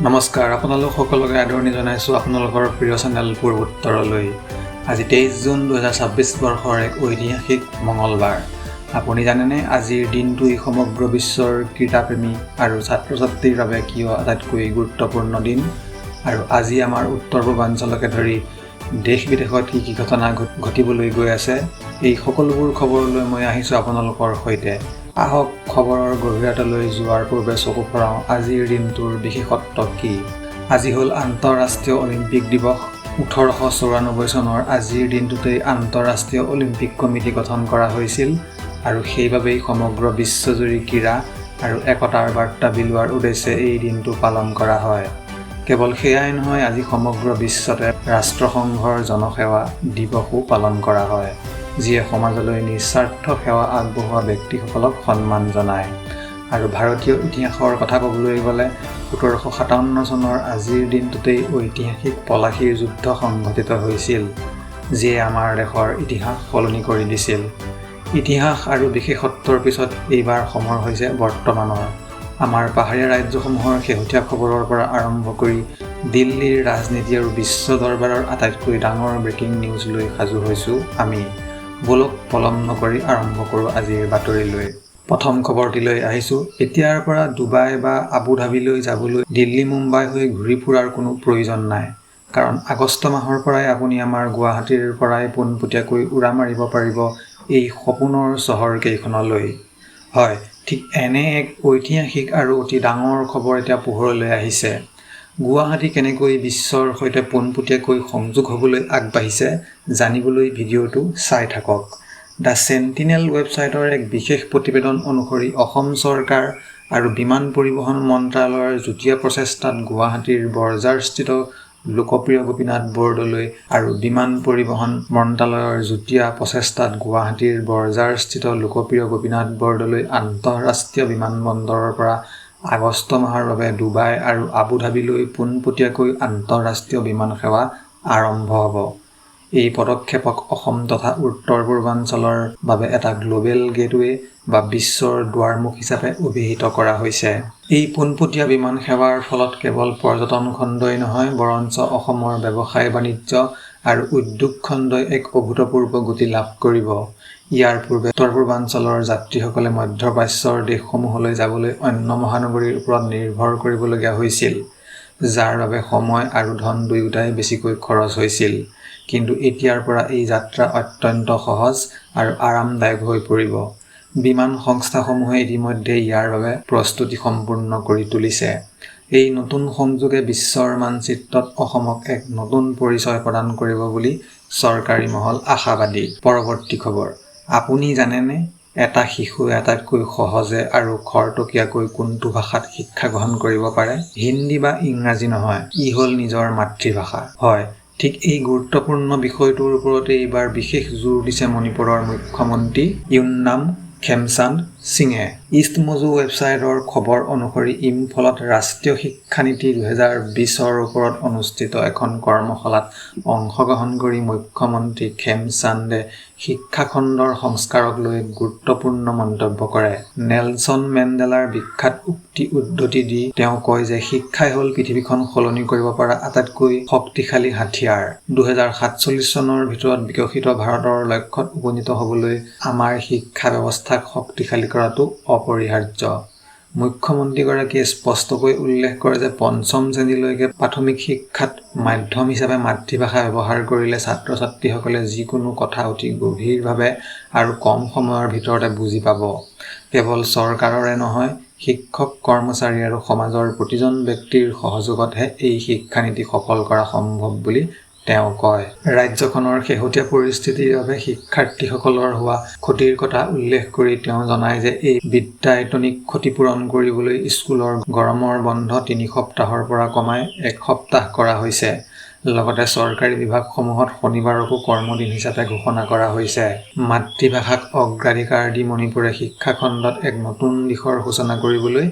নমস্কাৰ, আপোনালোক সকলোকে আদৰণি জনাইছোঁ আপোনালোকৰ প্ৰিয় চেনেল পূৰ্বোত্তৰলৈ। আজি 23 জুন 2026 বৰ্ষৰ এক ঐতিহাসিক মঙলবাৰ। আপুনি জানেনে আজিৰ দিনটোই সমগ্ৰ বিশ্বৰ ক্ৰীড়াপ্ৰেমী আৰু ছাত্ৰ ছাত্ৰীৰ বাবে কিয় আটাইতকৈ গুৰুত্বপূৰ্ণ দিন, আৰু আজি আমাৰ উত্তৰ পূৰ্বাঞ্চলকে ধৰি দেশ বিদেশত কি ঘটনা ঘটিবলৈ গৈ আছে, এই সকলোবোৰ খবৰলৈ মই আহিছোঁ আপোনালোকৰ সৈতে। আহক খবৰৰ গভীৰতালৈ যোৱাৰ পূৰ্বে চকু ফুৰাওঁ আজিৰ দিনটোৰ বিশেষত্ব কি। আজি হ'ল আন্তঃৰাষ্ট্ৰীয় অলিম্পিক দিৱস। 1894 চনৰ আজিৰ দিনটোতেই আন্তঃৰাষ্ট্ৰীয় অলিম্পিক কমিটি গঠন কৰা হৈছিল, আৰু সেইবাবেই সমগ্ৰ বিশ্বজুৰি ক্ৰীড়া আৰু একতাৰ বাৰ্তা বিলোৱাৰ উদ্দেশ্যে এই দিনটো পালন কৰা হয়। কেৱল সেয়াই নহয়, আজি সমগ্ৰ বিশ্বতে ৰাষ্ট্ৰসংঘৰ জনসেৱা দিৱসো পালন কৰা হয়, যিয়ে সমাজলৈ নিস্বাৰ্থ সেৱা আগবঢ়োৱা ব্যক্তিসকলক সন্মান জনায়। আৰু ভাৰতীয় ইতিহাসৰ কথা ক'বলৈ গ'লে 1757 চনৰ আজিৰ দিনটোতেই ঐতিহাসিক পলাশীৰ যুদ্ধ সংঘটিত হৈছিল, যিয়ে আমাৰ দেশৰ ইতিহাস সলনি কৰি দিছিল। ইতিহাস আৰু বিশেষত্বৰ পিছত এইবাৰ সময় হৈছে বৰ্তমানৰ। আমাৰ পাহাৰীয়া ৰাজ্যসমূহৰ শেহতীয়া খবৰৰ পৰা আৰম্ভ কৰি দিল্লীৰ ৰাজনীতি আৰু বিশ্ব দৰবাৰৰ আটাইতকৈ ডাঙৰ ব্ৰেকিং নিউজ লৈ সাজু হৈছোঁ আমি। বলক পলম নকৰি আৰম্ভ কৰোঁ আজিৰ বাতৰিলৈ। প্ৰথম খবৰটিলৈ আহিছোঁ। এতিয়াৰ পৰা ডুবাই বা আবু ধাবিলৈ যাবলৈ দিল্লী মুম্বাই হৈ ঘূৰি ফুৰাৰ কোনো প্ৰয়োজন নাই, কাৰণ আগষ্ট মাহৰ পৰাই আপুনি আমাৰ গুৱাহাটীৰ পৰাই পোনপটীয়াকৈ উৰা মাৰিব পাৰিব এই সপোনৰ চহৰকেইখনলৈ। হয়, ঠিক এনে এক ঐতিহাসিক আৰু অতি ডাঙৰ খবৰ এতিয়া পোহৰলৈ আহিছে। গুৱাহাটী কেনেকৈ বিশ্বৰ সৈতে পোনপটীয়াকৈ সংযোগ হ'বলৈ আগবাঢ়িছে জানিবলৈ ভিডিঅ'টো চাই থাকক। দ্য চেণ্টিনেল ৱেবছাইটৰ এক বিশেষ প্ৰতিবেদন অনুসৰি অসম চৰকাৰ আৰু বিমান পৰিবহণ মন্ত্ৰালয়ৰ যুটীয়া প্ৰচেষ্টাত গুৱাহাটীৰ বৰঝাৰস্থিত লোকপ্ৰিয় গোপীনাথ বৰদলৈ আৰু বিমান পৰিবহণ মন্ত্ৰালয়ৰ যুটীয়া প্ৰচেষ্টাত গুৱাহাটীৰ বৰঝাৰস্থিত লোকপ্ৰিয় গোপীনাথ বৰদলৈ আন্তঃৰাষ্ট্ৰীয় বিমানবন্দৰৰ পৰা আগষ্ট মাহৰ বাবে ডুবাই আৰু আবু ধাবিলৈ পোনপটীয়াকৈ আন্তঃৰাষ্ট্ৰীয় বিমান সেৱা আৰম্ভ হ'ব। এই পদক্ষেপক অসম তথা উত্তৰ পূৰ্বাঞ্চলৰ বাবে এটা গ্ল'বেল গেটৱে বা বিশ্বৰ দুৱাৰমুখ হিচাপে অভিহিত কৰা হৈছে। এই পোনপটীয়া বিমান সেৱাৰ ফলত কেৱল পৰ্যটন খণ্ডই নহয়, বৰঞ্চ অসমৰ ব্যৱসায় বাণিজ্য আৰু উদ্যোগ খণ্ডই এক অভূতপূৰ্ব গতি লাভ কৰিব। ইয়াৰ পূৰ্বে উত্তৰ পূৰ্বাঞ্চলৰ যাত্ৰীসকলে মধ্যপ্ৰাচ্যৰ দেশসমূহলৈ যাবলৈ অন্য মহানগৰীৰ ওপৰত নিৰ্ভৰ কৰিবলগীয়া হৈছিল, যাৰ বাবে সময় আৰু ধন দুয়োটাই বেছিকৈ খৰচ হৈছিল। কিন্তু এতিয়াৰ পৰা এই যাত্ৰা অত্যন্ত সহজ আৰু আৰামদায়ক হৈ পৰিব। বিমান সংস্থাসমূহে ইতিমধ্যে ইয়াৰ বাবে প্ৰস্তুতি সম্পূৰ্ণ কৰি তুলিছে। এই নতুন সংযোগে বিশ্বৰ মানচিত্ৰত অসমক এক নতুন পৰিচয় প্ৰদান কৰিব বুলি চৰকাৰী মহল আশাবাদী। পৰৱৰ্তী খবৰ। আপুনি জানেনে এটা শিশুৱে আটাইতকৈ সহজে আৰু খৰতকীয়াকৈ কোনটো ভাষাত শিক্ষা গ্ৰহণ কৰিব পাৰে? হিন্দী বা ইংৰাজী নহয়, ই হ'ল নিজৰ মাতৃভাষা। হয়, ঠিক এই গুৰুত্বপূৰ্ণ বিষয়টোৰ ওপৰতে এইবাৰ বিশেষ জোৰ দিছে মণিপুৰৰ মুখ্যমন্ত্ৰী ইউনাম খেমচান্দ সিঙে। ইষ্ট মজু ৱেবছাইটৰ খবৰ অনুসৰি ইম্ফলত ৰাষ্ট্ৰীয় শিক্ষানীতি 2020ৰ ওপৰত অনুষ্ঠিত এখন কৰ্মশালাত অংশগ্ৰহণ কৰি মুখ্যমন্ত্ৰী খেমচান্দে শিক্ষা খণ্ডৰ সংস্কাৰক লৈ গুৰুত্বপূৰ্ণ মন্তব্য কৰে। নেলছন মেণ্ডেলাৰ বিখ্যাত উক্তি উদ্ধৃতি দি তেওঁ কয় যে শিক্ষাই হ'ল পৃথিৱীখন সলনি কৰিব পৰা আটাইতকৈ শক্তিশালী হাথিয়াৰ। 2047 চনৰ ভিতৰত বিকশিত ভাৰতৰ লক্ষ্যত উপনীত হ'বলৈ আমাৰ শিক্ষা ব্যৱস্থাক শক্তিশালী কৰাটো অপৰিহাৰ্য। মুখ্যমন্ত্ৰীগৰাকীয়ে স্পষ্টকৈ উল্লেখ কৰে যে পঞ্চম শ্ৰেণীলৈকে প্ৰাথমিক শিক্ষাত মাধ্যম হিচাপে মাতৃভাষা ব্যৱহাৰ কৰিলে ছাত্ৰ ছাত্ৰীসকলে যিকোনো কথা অতি গভীৰভাৱে আৰু কম সময়ৰ ভিতৰতে বুজি পাব। কেৱল চৰকাৰৰে নহয়, শিক্ষক, কৰ্মচাৰী আৰু সমাজৰ প্ৰতিজন ব্যক্তিৰ সহযোগতহে এই শিক্ষানীতি সফল কৰা সম্ভৱ বুলি তেওঁ কয়। ৰাজ্যখনৰ শেহতীয়া পৰিস্থিতিৰ বাবে শিক্ষাৰ্থীসকলৰ হোৱা ক্ষতিৰ কথা উল্লেখ কৰি তেওঁ জনায় যে এই বিদ্যায়তনিক ক্ষতি পূৰণ কৰিবলৈ স্কুলৰ গৰমৰ বন্ধ 3 সপ্তাহৰ পৰা কমাই 1 সপ্তাহ কৰা হৈছে। লগতে চৰকাৰী বিভাগসমূহত শনিবাৰকো কৰ্মদিন হিচাপে ঘোষণা কৰা হৈছে। মাতৃভাষাক অগ্ৰাধিকাৰ দি মণিপুৰে শিক্ষা খণ্ডত এক নতুন দিশৰ সূচনা কৰিবলৈ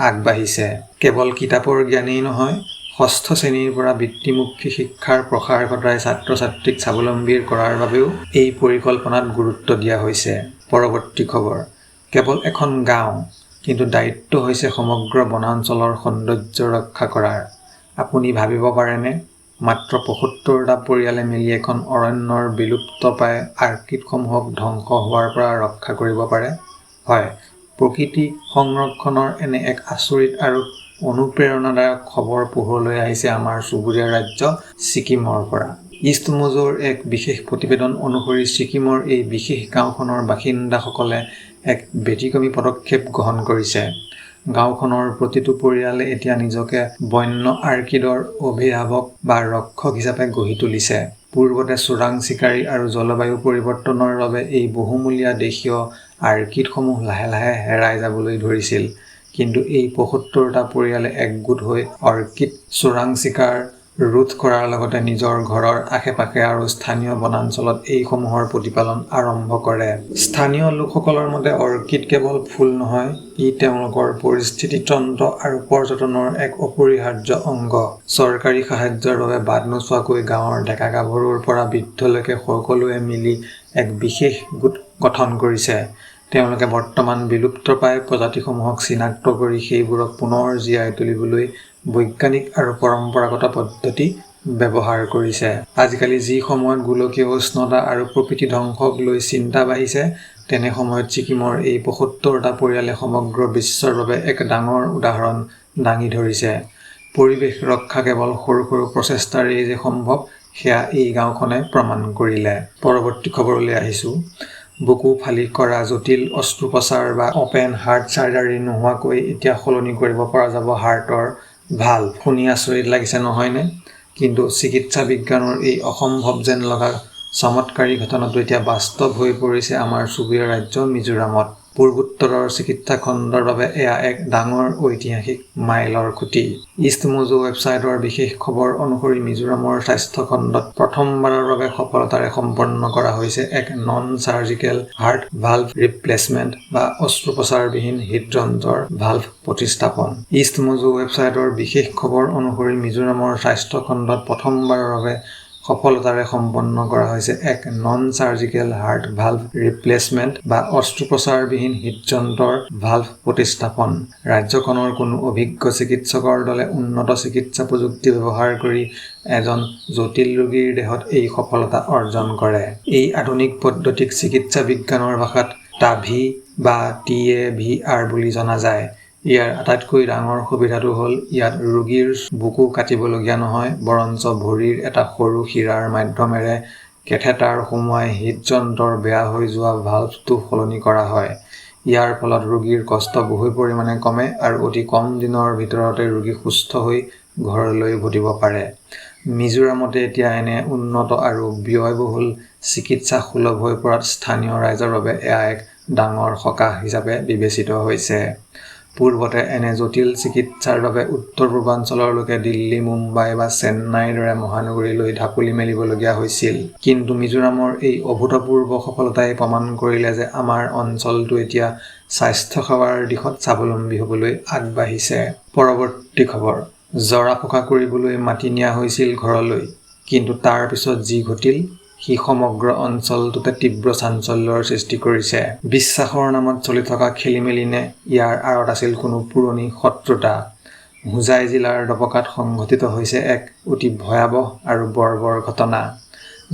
আগবাঢ়িছে। কেৱল কিতাপৰ জ্ঞানেই নহয়, ষষ্ঠ শ্ৰেণীৰ পৰা বৃত্তিমুখী শিক্ষাৰ প্ৰসাৰ ঘটাই ছাত্ৰ ছাত্ৰীক স্বাৱলম্বী কৰাৰ বাবেও এই পৰিকল্পনাত গুৰুত্ব দিয়া হৈছে। পৰৱৰ্তী খবৰ। কেৱল এখন গাঁও কিন্তু দায়িত্ব হৈছে সমগ্ৰ বনাঞ্চলৰ সৌন্দৰ্য ৰক্ষা কৰাৰ। আপুনি ভাবিব পাৰেনে মাত্ৰ ৭৫টা পৰিয়ালে মিলি এখন অৰণ্যৰ বিলুপ্তপ্ৰায় অৰ্কিডসমূহক ধ্বংস হোৱাৰ পৰা ৰক্ষা কৰিব পাৰে? হয়, প্ৰকৃতি সংৰক্ষণৰ এনে এক আচৰিত আৰু অনুপ্ৰেৰণাদায়ক খবৰ পোহৰলৈ আহিছে আমাৰ চুবুৰীয়া ৰাজ্য ছিকিমৰ পৰা। ইষ্টমোজৰ এক বিশেষ প্ৰতিবেদন অনুসৰি ছিকিমৰ এই বিশেষ গাঁওখনৰ বাসিন্দাসকলে এক ব্যতিক্ৰমী পদক্ষেপ গ্ৰহণ কৰিছে। গাঁওখনৰ প্ৰতিটো পৰিয়ালে এতিয়া নিজকে বন্য অৰ্কিডৰ অভিভাৱক বা ৰক্ষক হিচাপে গঢ়ি তুলিছে। পূৰ্বতে চোৰাং চিকাৰী আৰু জলবায়ু পৰিৱৰ্তনৰ বাবে এই বহুমূলীয়া দেশীয় অৰ্কিডসমূহ লাহে লাহে হেৰাই যাবলৈ ধৰিছিল। কিন্তু এই ৭৫টা পৰিয়ালে একগোট হৈ অৰ্কিড চোৰাং চিকাৰ ৰোধ কৰাৰ লগতে নিজৰ ঘৰৰ আশে-পাশে আৰু স্থানীয় বনাঞ্চলত এইসমূহৰ প্ৰতিপালন আৰম্ভ কৰে। স্থানীয় লোকসকলৰ মতে অৰ্কিড কেৱল ফুল নহয়, ই তেওঁলোকৰ পৰিস্থিতি তন্ত্ৰ আৰু পৰ্যটনৰ এক অপৰিহাৰ্য অংগ। চৰকাৰী সাহায্যৰ বাবে বাট নোচোৱাকৈ গাঁৱৰ ডেকা-গাভৰুৰ পৰা বৃদ্ধলৈকে সকলোৱে মিলি এক বিশেষ গোট গঠন কৰিছে। তেওঁলোকে বৰ্তমান বিলুপ্তপ্ৰায় প্ৰজাতিসমূহক চিনাক্ত কৰি সেইবোৰক পুনৰ জীয়াই তুলিবলৈ বৈজ্ঞানিক আৰু পৰম্পৰাগত পদ্ধতি ব্যৱহাৰ কৰিছে। আজিকালি যি সময়ত গোলকীয় উষ্ণতা আৰু প্ৰকৃতি ধ্বংসক লৈ চিন্তা বাঢ়িছে, তেনে সময়ত ছিকিমৰ এই ৭৫টা পৰিয়ালে সমগ্ৰ বিশ্বৰ বাবে এক ডাঙৰ উদাহৰণ দাঙি ধৰিছে। পৰিৱেশ ৰক্ষা কেৱল সৰু সৰু প্ৰচেষ্টাৰেই যে সম্ভৱ, সেয়া এই গাঁওখনে প্ৰমাণ কৰিলে। পৰৱৰ্তী খবৰলৈ আহিছোঁ। বুকু ফালি কৰা জটিল অস্ত্ৰোপচাৰ বা অপেন হাৰ্ট চাৰ্জাৰী নোহোৱাকৈ এতিয়া সলনি কৰিব পৰা যাব হাৰ্টৰ ভাল্ভ। শুনি আচৰিত লাগিছে নহয়নে? কিন্তু চিকিৎসা বিজ্ঞানৰ এই অসম্ভৱ যেন লগা চমৎকাৰী ঘটনাটো এতিয়া বাস্তৱ হৈ পৰিছে আমাৰ চুবুৰীয়া ৰাজ্য মিজোৰামত। পূৰ্বোত্তৰৰ চিকিৎসা খণ্ডৰ বাবে এয়া এক ডাঙৰ ঐতিহাসিক মাইলৰ খুঁটি। ইষ্টমোজো ৱেবছাইটৰ বিশেষ খবৰ অনুসৰি মিজোৰামৰ স্বাস্থ্য খণ্ডত প্ৰথমবাৰৰ বাবে সফলতাৰে সম্পন্ন কৰা হৈছে এক নন-চাৰ্জিকেল হাৰ্ট ভাল্ভ ৰিপ্লেচমেণ্ট বা অস্ত্ৰোপচাৰবিহীন হৃদযন্ত্ৰৰ ভাল্ভ প্ৰতিস্থাপন। ইষ্টমোজো ৱেবছাইটৰ বিশেষ খবৰ অনুসৰি মিজোৰামৰ স্বাস্থ্য খণ্ডত প্ৰথমবাৰৰ বাবে সফলতাৰে সম্পন্ন কৰা হৈছে এক নন-চাৰ্জিকেল হাৰ্ট ভাল্ভ ৰিপ্লেচমেণ্ট বা অস্ত্ৰোপচাৰবিহীন হৃদযন্ত্ৰৰ ভাল্ভ প্ৰতিস্থাপন। ৰাজ্যখনৰ কোনো অভিজ্ঞ চিকিৎসকৰ দলে উন্নত চিকিৎসা প্ৰযুক্তি ব্যৱহাৰ কৰি এজন জটিল ৰোগীৰ দেহত এই সফলতা অৰ্জন কৰে। এই আধুনিক পদ্ধতিক চিকিৎসা বিজ্ঞানৰ ভাষাত টাভি বা TAVR বুলি জনা যায়। ইয়াৰ আটাইতকৈ ডাঙৰ সুবিধাটো হ'ল ইয়াত ৰোগীৰ বুকু কাটিবলগীয়া নহয়, বৰঞ্চ ভৰিৰ এটা সৰু শিৰাৰ মাধ্যমেৰে কেথেটাৰ সুমুৱাই হৃদযন্ত্ৰৰ বেয়া হৈ যোৱা ভাল্ভটো সলনি কৰা হয়। ইয়াৰ ফলত ৰোগীৰ কষ্ট বহু পৰিমাণে কমে আৰু অতি কম দিনৰ ভিতৰতে ৰোগী সুস্থ হৈ ঘৰলৈ উভতিব পাৰে। মিজোৰামতে এতিয়া এনে উন্নত আৰু ব্যয়বহুল চিকিৎসা সুলভ হৈ পৰাত স্থানীয় ৰাইজৰ বাবে এয়া এক ডাঙৰ সকাহ হিচাপে বিবেচিত হৈছে। পূৰ্বতে এনে জটিল চিকিৎসাৰ বাবে উত্তৰ-পূৰ্বাঞ্চলৰ লোকে দিল্লী, মুম্বাই বা চেন্নাইৰ দৰে মহানগৰীলৈ ঢাপলি মেলিবলগীয়া হৈছিল। কিন্তু মিজোৰামৰ এই অভূতপূৰ্ব সফলতাই প্ৰমাণ কৰিলে যে আমাৰ অঞ্চলটো এতিয়া স্বাস্থ্যসেৱাৰ দিশত স্বাৱলম্বী হ'বলৈ আগবাঢ়িছে। পৰৱৰ্তী খবৰ। জৰা ফুকা কৰিবলৈ মাতি নিয়া হৈছিল ঘৰলৈ, কিন্তু তাৰ পিছত যি ঘটিল সি সমগ্ৰ অঞ্চলটোতে তীব্ৰ চাঞ্চল্যৰ সৃষ্টি কৰিছে। বিশ্বাসৰ নামত চলি থকা খেলিমেলি নে ইয়াৰ আঁৰত আছিল কোনো পুৰণি শত্ৰুতা? হোজাই জিলাৰ ডবকাত সংঘটিত হৈছে এক অতি ভয়াৱহ আৰু বৰ্বৰ ঘটনা,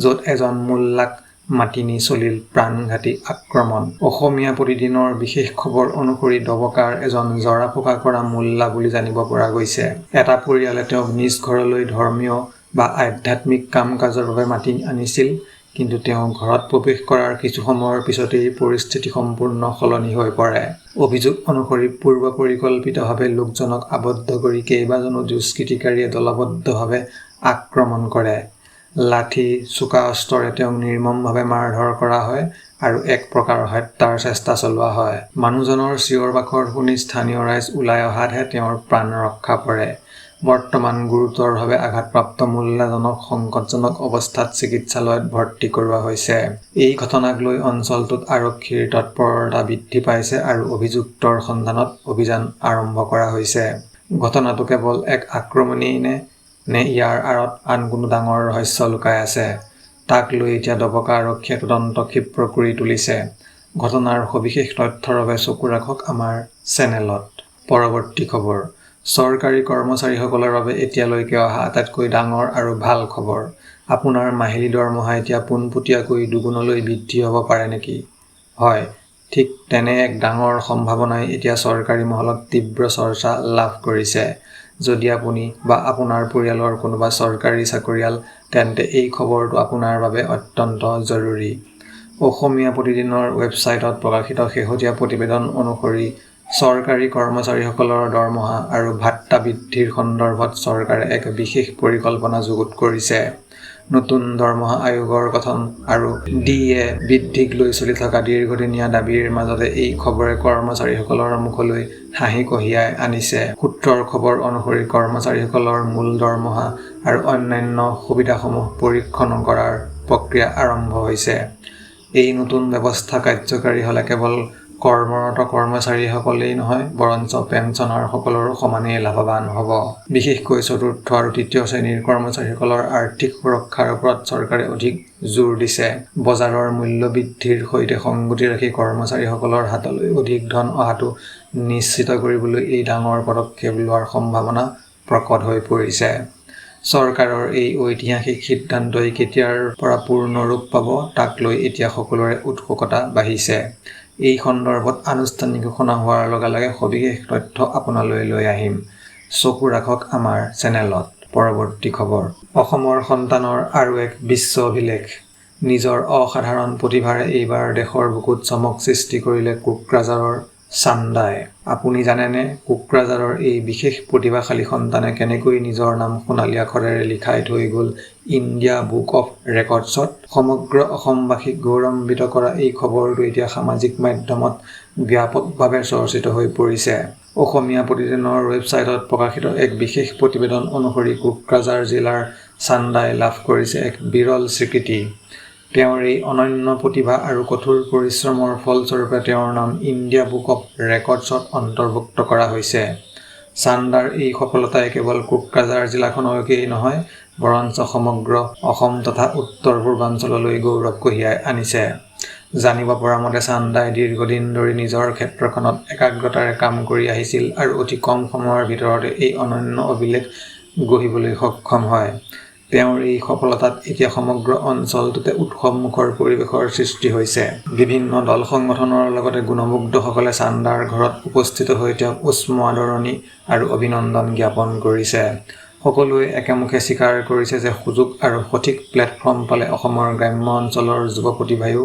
য'ত এজন মোল্লাক মাতি নি চলিল প্ৰাণঘাতী আক্ৰমণ। অসমীয়া প্ৰতিদিনৰ বিশেষ খবৰ অনুসৰি ডবকাৰ এজন জৰা ফুকা কৰা মোল্লা বুলি জানিব পৰা গৈছে। এটা পৰিয়ালে তেওঁক নিজ ঘৰলৈ ধৰ্মীয় বা আধ্যাত্মিক কাম-কাজৰ বাবে মাতি আনিছিল, কিন্তু তেওঁ ঘৰত প্ৰৱেশ কৰাৰ কিছু সময়ৰ পিছতেই পৰিস্থিতি সম্পূৰ্ণ সলনি হৈ পৰে। অভিযোগ অনুসৰি পূৰ্ব পৰিকল্পিতভাৱে লোকজনক আবদ্ধ কৰি কেইবাজনো দুষ্কৃতিকাৰীয়ে দলবদ্ধভাৱে আক্ৰমণ কৰে। লাঠি, চোকা অস্ত্ৰৰে তেওঁক নিৰ্মমভাৱে মাৰধৰ কৰা হয় আৰু এক প্ৰকাৰ হত্যাৰ চেষ্টা চলোৱা হয়। মানুহজনৰ চিঞৰ-বাখৰ শুনি স্থানীয় ৰাইজ ওলাই অহাতহে তেওঁৰ প্ৰাণ ৰক্ষা পৰে। বৰ্তমান গুৰুতৰভাৱে আঘাতপ্ৰাপ্ত মোল্লাজনক সংকটজনক অৱস্থাত চিকিৎসালয়ত ভৰ্তি কৰোৱা হৈছে। এই ঘটনাক লৈ অঞ্চলটোত আৰক্ষীৰ তৎপৰতা বৃদ্ধি পাইছে আৰু অভিযুক্তৰ সন্ধানত অভিযান আৰম্ভ কৰা হৈছে। ঘটনাটো কেৱল এক আক্ৰমণেই নে ইয়াৰ আঁৰত আন কোনো ডাঙৰ ৰহস্য লুকাই আছে? তাক লৈ এতিয়া ডবকা আৰক্ষীয়ে তদন্ত ক্ষীপ্ৰ কৰি তুলিছে। ঘটনাৰ সবিশেষ তথ্যৰ বাবে চকু ৰাখক আমাৰ চেনেলত। পৰৱৰ্তী খবৰ, চৰকাৰী কৰ্মচাৰীসকলৰ বাবে এতিয়ালৈকে অহা আটাইতকৈ ডাঙৰ আৰু ভাল খবৰ। আপোনাৰ মাহিলী দৰমহা এতিয়া পোনপটীয়াকৈ দুগুণলৈ বৃদ্ধি হ'ব পাৰে নেকি? হয়, ঠিক তেনে এক ডাঙৰ সম্ভাৱনাই এতিয়া চৰকাৰী মহলত তীব্ৰ চৰ্চা লাভ কৰিছে। যদি আপুনি বা আপোনাৰ পৰিয়ালৰ কোনোবা চৰকাৰী চাকৰিয়াল, তেন্তে এই খবৰটো আপোনাৰ বাবে অত্যন্ত জৰুৰী। অসমীয়া প্ৰতিদিনৰ ৱেবছাইটত প্ৰকাশিত শেহতীয়া প্ৰতিবেদন অনুসৰি চৰকাৰী কৰ্মচাৰীসকলৰ দৰমহা আৰু ভাত্তা বৃদ্ধিৰ সন্দৰ্ভত চৰকাৰে এক বিশেষ পৰিকল্পনা যুগুত কৰিছে। নতুন দৰমহা আয়োগৰ গঠন আৰু DA বৃদ্ধিক লৈ চলি থকা দীৰ্ঘদিনীয়া দাবীৰ মাজতে এই খবৰে কৰ্মচাৰীসকলৰ মুখলৈ হাঁহি কঢ়িয়াই আনিছে। সূত্ৰৰ খবৰ অনুসৰি কৰ্মচাৰীসকলৰ মূল দৰমহা আৰু অন্যান্য সুবিধাসমূহ পৰীক্ষণ কৰাৰ প্ৰক্ৰিয়া আৰম্ভ হৈছে। এই নতুন ব্যৱস্থা কাৰ্যকাৰী হ'লে কেৱল কৰ্মৰত কৰ্মচাৰীসকলেই নহয়, বৰঞ্চ পেঞ্চনাৰসকলৰো সমানেই লাভৱান হ'ব। বিশেষকৈ চতুৰ্থ আৰু তৃতীয় শ্ৰেণীৰ কৰ্মচাৰীসকলৰ আৰ্থিক সুৰক্ষাৰ ওপৰত চৰকাৰে অধিক জোৰ দিছে। বজাৰৰ মূল্য বৃদ্ধিৰ সৈতে সংগতি ৰাখি কৰ্মচাৰীসকলৰ হাতলৈ অধিক ধন অহাটো নিশ্চিত কৰিবলৈ এই ডাঙৰ পদক্ষেপ লোৱাৰ সম্ভাৱনা প্ৰকট হৈ পৰিছে। চৰকাৰৰ এই ঐতিহাসিক সিদ্ধান্তই কেতিয়াৰ পৰা পূৰ্ণ ৰূপ পাব তাক লৈ এতিয়া সকলোৰে উৎসুকতা বাঢ়িছে। এই সন্দৰ্ভত আনুষ্ঠানিক ঘোষণা হোৱাৰ লগে লগে সবিশেষ তথ্য আপোনালৈ লৈ আহিম। চকু ৰাখক আমাৰ চেনেলত। পৰৱৰ্তী খবৰ, অসমৰ সন্তানৰ আৰু এক বিশ্ব অভিলেখ। নিজৰ অসাধাৰণ প্ৰতিভাৰে এইবাৰ দেশৰ বুকুত চমক সৃষ্টি কৰিলে কোকৰাঝাৰৰ চান্দাই। আপুনি জানেনে কোকৰাঝাৰৰ এই বিশেষ প্ৰতিভাশালী সন্তানে কেনেকৈ নিজৰ নাম সোণালী আখৰেৰে লিখাই থৈ গ'ল ইণ্ডিয়া বুক অফ ৰেকৰ্ডছত? সমগ্ৰ অসমবাসীক গৌৰৱান্বিত কৰা এই খবৰটো এতিয়া সামাজিক মাধ্যমত ব্যাপকভাৱে চৰ্চিত হৈ পৰিছে। অসমীয়া প্ৰতিদিনৰ ৱেবছাইটত প্ৰকাশিত এক বিশেষ প্ৰতিবেদন অনুসৰি কোকৰাঝাৰ জিলাৰ চান্দাই লাভ কৰিছে এক বিৰল স্বীকৃতি। তেওঁৰ এই অনন্য প্ৰতিভা আৰু কঠোৰ পৰিশ্ৰমৰ ফলস্বৰূপে তেওঁৰ নাম ইণ্ডিয়া বুক অফ ৰেকৰ্ডছত অন্তৰ্ভুক্ত কৰা হৈছে। চান্দাৰ এই সফলতাই কেৱল কোকৰাঝাৰ জিলাখনকেই নহয়, বৰঞ্চ সমগ্ৰ অসম তথা উত্তৰ পূৰ্বাঞ্চললৈ গৌৰৱ কঢ়িয়াই আনিছে। জানিব পৰা মতে চান্দাই দীৰ্ঘদিন ধৰি নিজৰ ক্ষেত্ৰখনত একাগ্ৰতাৰে কাম কৰি আহিছিল আৰু অতি কম সময়ৰ ভিতৰতে এই অনন্য অভিলেখ গঢ়িবলৈ সক্ষম হয়। তেওঁৰ এই সফলতাত এতিয়া সমগ্ৰ অঞ্চলটোতে উৎসৱমুখৰ পৰিৱেশৰ সৃষ্টি হৈছে। বিভিন্ন দল সংগঠনৰ লগতে গুণমুগ্ধসকলে চান্দাৰ ঘৰত উপস্থিত হৈ তেওঁক উষ্ম আদৰণি আৰু অভিনন্দন জ্ঞাপন কৰিছে। সকলোৱে একেমুখে স্বীকাৰ কৰিছে যে সুযোগ আৰু সঠিক প্লেটফৰ্ম পালে অসমৰ গ্ৰাম্য অঞ্চলৰ যুৱ প্ৰতিভাইও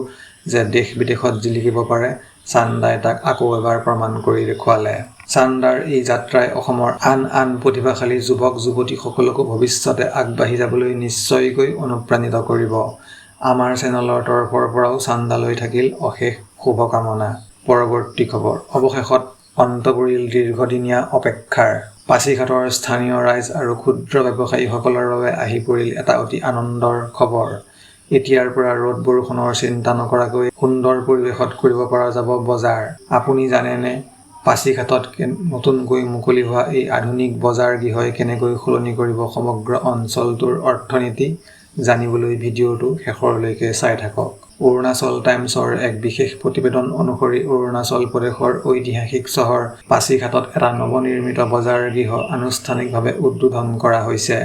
যে দেশ বিদেশত জিলিকিব পাৰে, চান্দাই তাক আকৌ এবাৰ প্ৰমাণ কৰি দেখুৱালে। চান্দাৰ এই যাত্ৰাই অসমৰ আন প্ৰতিভাশালী যুৱক যুৱতীসকলকো ভৱিষ্যতে আগবাঢ়ি যাবলৈ নিশ্চয়কৈ অনুপ্ৰাণিত কৰিব। আমাৰ চেনেলৰ তৰফৰ পৰাও চান্দালৈ থাকিল অশেষ শুভকামনা। পৰৱৰ্তী খবৰ, অৱশেষত অন্ত পৰিল দীৰ্ঘদিনীয়া অপেক্ষাৰ। পাছিঘাটৰ স্থানীয় ৰাইজ আৰু ক্ষুদ্ৰ ব্যৱসায়ীসকলৰ বাবে আহি পৰিল এটা অতি আনন্দৰ খবৰ। এতিয়াৰ পৰা ৰ'দ বৰষুণৰ চিন্তা নকৰাকৈ সুন্দৰ পৰিৱেশত কৰিব পৰা যাব বজাৰ। আপুনি জানেনে পাছিঘাটত নতুনকৈ মুকলি হোৱা এই আধুনিক বজাৰ গৃহই কেনেকৈ সলনি কৰিব সমগ্ৰ অঞ্চলটোৰ অৰ্থনীতি? জানিবলৈ ভিডিঅ'টো শেষৰলৈকে চাই থাকক। অৰুণাচল টাইমছৰ এক বিশেষ প্ৰতিবেদন অনুসৰি অৰুণাচল প্ৰদেশৰ ঐতিহাসিক চহৰ পাছিঘাটত এটা নৱনিৰ্মিত বজাৰ গৃহ আনুষ্ঠানিকভাৱে উদ্বোধন কৰা হৈছে।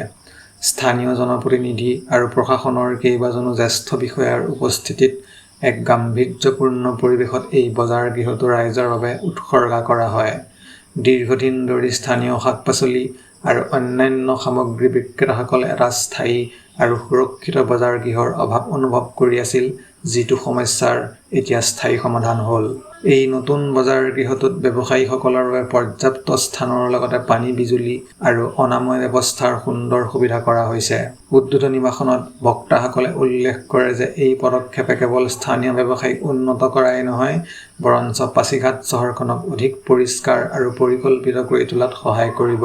স্থানীয় জনপ্ৰতিনিধি আৰু প্ৰশাসনৰ কেইবাজনো জ্যেষ্ঠ বিষয়াৰ উপস্থিতিত এক গাম্ভীৰ্যপূৰ্ণ পৰিৱেশত এই বজাৰ গৃহটো ৰাইজৰ বাবে উৎসৰ্গা কৰা হয়। দীৰ্ঘদিন ধৰি স্থানীয় শাক-পাচলি আৰু অন্যান্য সামগ্ৰী বিক্ৰেতাসকলে এটা স্থায়ী আৰু সুৰক্ষিত বজাৰ গৃহৰ অভাৱ অনুভৱ কৰি আছিল, যিটো সমস্যাৰ এতিয়া স্থায়ী সমাধান হ'ল। এই নতুন বজাৰ গৃহটোত ব্যৱসায়ীসকলৰ বাবে পৰ্যাপ্ত স্থানৰ লগতে পানী, বিজুলী আৰু অনাময় ব্যৱস্থাৰ সুন্দৰ সুবিধা কৰা হৈছে। উদ্বোধনী ভাষণত বক্তাসকলে উল্লেখ কৰে যে এই পদক্ষেপে কেৱল স্থানীয় ব্যৱসায়িক উন্নত কৰাই নহয়, বৰঞ্চ পাছিঘাট চহৰখনক অধিক পৰিষ্কাৰ আৰু পৰিকল্পিত কৰি তোলাত সহায় কৰিব।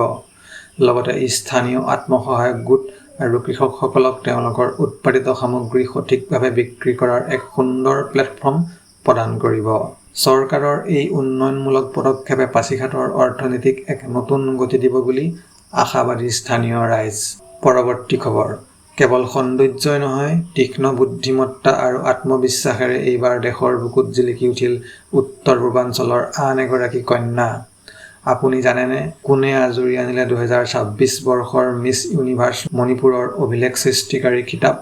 লগতে স্থানীয় আত্মসহায়ক গোট আৰু কৃষকসকলক তেওঁলোকৰ উৎপাদিত সামগ্ৰী সঠিকভাৱে বিক্ৰী কৰাৰ এক সুন্দৰ প্লেটফৰ্ম প্ৰদান কৰিব। চৰকাৰৰ এই উন্নয়নমূলক পদক্ষেপে পাছিঘাটৰ অৰ্থনীতিক এক নতুন গতি দিব বুলি আশাবাদী স্থানীয় ৰাইজ। পৰৱৰ্তী খবৰ, কেৱল সৌন্দৰ্যই নহয়, তীক্ষ্ণ বুদ্ধিমত্তা আৰু আত্মবিশ্বাসেৰে এইবাৰ দেশৰ বুকুত জিলিকি উঠিল উত্তৰ পূৰ্বাঞ্চলৰ আন এগৰাকী কন্যা। আপুনি জানেনে কোনে আজুৰি আনিলে 2026 বৰ্ষৰ মিছ ইউনিভাৰ্ছ মণিপুৰৰ অভিলেখ সৃষ্টিকাৰী খিতাপ?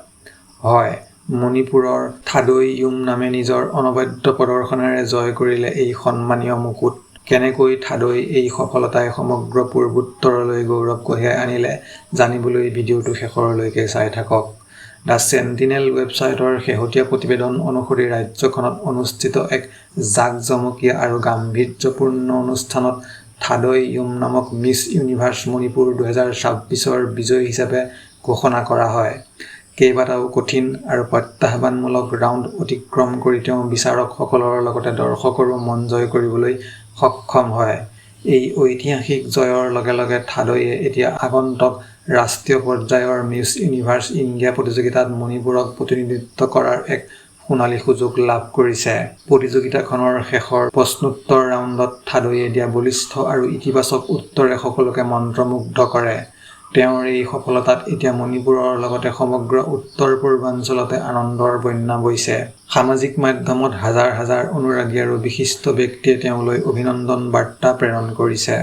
হয়, মণিপুৰৰ থাদৈ ইয়ুম নামে নিজৰ অনবদ্য প্ৰদৰ্শনেৰে জয় কৰিলে এই সন্মানীয় মুকুট। কেনেকৈ থাদৈ এই সফলতাই সমগ্ৰ পূৰ্বোত্তৰলৈ গৌৰৱ কঢ়িয়াই আনিলে জানিবলৈ ভিডিঅ'টো শেষৰলৈকে চাই থাকক। দ্য চেণ্টিনেল ৱেবছাইটৰ শেহতীয়া প্ৰতিবেদন অনুসৰি ৰাজ্যখনত অনুষ্ঠিত এক জাকজমকীয়া আৰু গাম্ভীৰ্যপূৰ্ণ অনুষ্ঠানত থাদৈ ইয়ুম নামক মিছ ইউনিভাৰ্ছ মণিপুৰ 2026ৰ বিজয়ী হিচাপে ঘোষণা কৰা হয়। কেইবাটাও কঠিন আৰু প্ৰত্যাহ্বানমূলক ৰাউণ্ড অতিক্ৰম কৰি তেওঁ বিচাৰকসকলৰ লগতে দৰ্শকৰো মন জয় কৰিবলৈ সক্ষম হয়। এই ঐতিহাসিক জয়ৰ লগে লগে থাদৈয়ে এতিয়া আগন্তুক ৰাষ্ট্ৰীয় পৰ্যায়ৰ মিছ ইউনিভাৰ্ছ ইণ্ডিয়া প্ৰতিযোগিতাত মণিপুৰক প্ৰতিনিধিত্ব কৰাৰ এক সোণালী সুযোগ লাভ কৰিছে। প্ৰতিযোগিতাখনৰ শেষৰ প্ৰশ্নোত্তৰ ৰাউণ্ডত থাদৈয়ে দিয়া বলিষ্ঠ আৰু ইতিবাচক উত্তৰে সকলোকে মন্ত্ৰমুগ্ধ কৰে। তেওঁৰ এই সফলতাত এতিয়া মণিপুৰৰ লগতে সমগ্ৰ উত্তৰ পূৰ্বাঞ্চলতে আনন্দৰ বন্যা বৈছে। সামাজিক মাধ্যমত হাজাৰ হাজাৰ অনুৰাগী আৰু বিশিষ্ট ব্যক্তিয়ে তেওঁলৈ অভিনন্দন বাৰ্তা প্ৰেৰণ কৰিছে।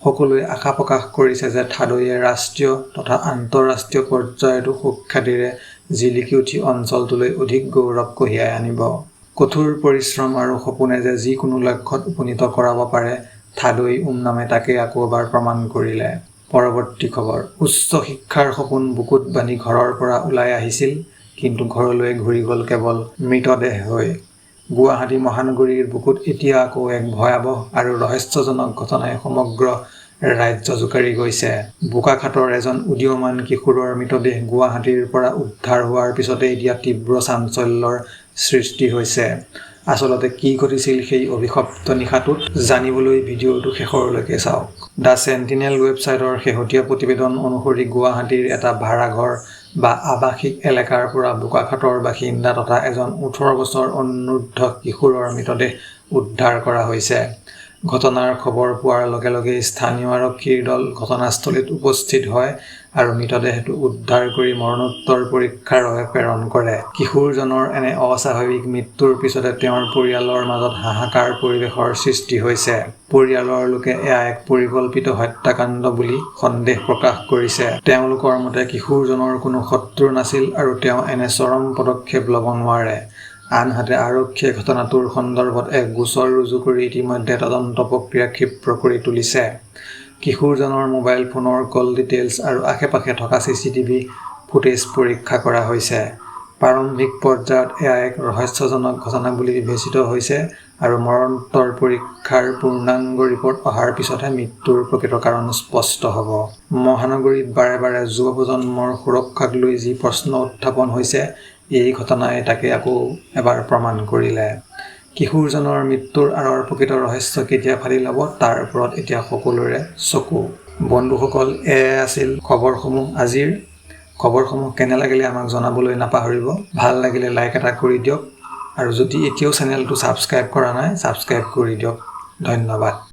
সকলোৱে আশা প্ৰকাশ কৰিছে যে থাদৈয়ে ৰাষ্ট্ৰীয় তথা আন্তঃৰাষ্ট্ৰীয় পৰ্যায়তো সুখ্যাতিৰে জিলিকি উঠি অঞ্চলটোলৈ অধিক গৌৰৱ কঢ়িয়াই আনিব। কঠোৰ পৰিশ্ৰম আৰু সপোনে যে যিকোনো লক্ষ্যত উপনীত কৰাব পাৰে, থাদৈ ইয়ুম নামে তাকেই আকৌ এবাৰ প্ৰমাণ কৰিলে। পৰৱৰ্তী খবৰ। উচ্চ শিক্ষাৰ সপোন বুকুত বান্ধি ঘৰৰ পৰা ওলাই আহিছিল, কিন্তু ঘৰলৈ ঘূৰি গ'ল কেৱল মৃতদেহ হৈ। গুৱাহাটী মহানগৰীৰ বুকুত এতিয়া আকৌ এক ভয়াৱহ আৰু ৰহস্যজনক ঘটনাই সমগ্ৰ ৰাজ্য জোকাৰি গৈছে। বোকাখাতৰ এজন উদীয়মান কিশোৰৰ মৃতদেহ গুৱাহাটীৰ পৰা উদ্ধাৰ হোৱাৰ পিছতে এতিয়া তীব্ৰ চাঞ্চল্যৰ সৃষ্টি হৈছে। আচলতে কি ঘটিছিল সেই অভিশপ্ত নিশাটোত? জানিবলৈ ভিডিঅ'টো শেষৰলৈকে চাওক। দ্য চেণ্টিনেল ৱেবছাইটৰ শেহতীয়া প্ৰতিবেদন অনুসৰি গুৱাহাটীৰ এটা ভাড়াঘৰ বা আৱাসিক এলেকাৰ পৰা বোকাখাতৰ বাসিন্দা তথা এজন 18 বছৰ অনূৰ্ধ্ব কিশোৰৰ মৃতদেহ উদ্ধাৰ কৰা হৈছে। ঘটনাৰ খবৰ পোৱাৰ লগে লগে স্থানীয় আৰক্ষীৰ দল ঘটনাস্থলীত উপস্থিত হয় আৰু মৃতদেহটো উদ্ধাৰ কৰি মৰণোত্তৰ পৰীক্ষাৰ বাবে প্ৰেৰণ কৰে। কিশোৰজনৰ এনে অস্বাভাৱিক মৃত্যুৰ পিছতে তেওঁৰ পৰিয়ালৰ মাজত হাহাকাৰ পৰিৱেশৰ সৃষ্টি হৈছে। পৰিয়ালৰ লোকে এয়া এক পৰিকল্পিত হত্যাকাণ্ড বুলি সন্দেহ প্ৰকাশ কৰিছে। তেওঁলোকৰ মতে কিশোৰজনৰ কোনো শত্ৰু নাছিল আৰু তেওঁ এনে চৰম পদক্ষেপ ল'ব নোৱাৰে। আনহাতে আৰক্ষীয়ে ঘটনাটোৰ সন্দৰ্ভত এক গোচৰ ৰুজু কৰি ইতিমধ্যে তদন্ত প্ৰক্ৰিয়া ক্ষীপ্ৰ কৰি তুলিছে। কিশোৰজনৰ মোবাইল ফোনৰ কল ডিটেইলছ আৰু আশে-পাশে থকা CCTV ফুটেজ পৰীক্ষা কৰা হৈছে। প্ৰাৰম্ভিক পৰ্যায়ত এয়া এক ৰহস্যজনক ঘটনা বুলি বিবেচিত হৈছে আৰু মৰণোত্তৰ পৰীক্ষাৰ পূৰ্ণাংগ ৰিপৰ্ট অহাৰ পিছতহে মৃত্যুৰ প্ৰকৃত কাৰণ স্পষ্ট হ'ব। মহানগৰীত বাৰে বাৰে যুৱ প্ৰজন্মৰ সুৰক্ষাক লৈ যি প্ৰশ্ন উত্থাপন হৈছে, এই ঘটনাই তাকে আকৌ এবাৰ প্ৰমাণ কৰিলে। কিশোৰজনৰ মৃত্যুৰ আঁৰৰ প্ৰকৃত ৰহস্য কেতিয়া ফাদিল হ'ব তাৰ ওপৰত এতিয়া সকলোৰে চকু। বন্ধুসকল, এয়াই আছিল আজিৰ খবৰসমূহ কেনে লাগিলে আমাক জনাবলৈ নাপাহৰিব। ভাল লাগিলে লাইক এটা কৰি দিয়ক আৰু যদি এতিয়াও চেনেলটো ছাবস্ক্ৰাইব কৰা নাই, ছাবস্ক্ৰাইব কৰি দিয়ক। ধন্যবাদ।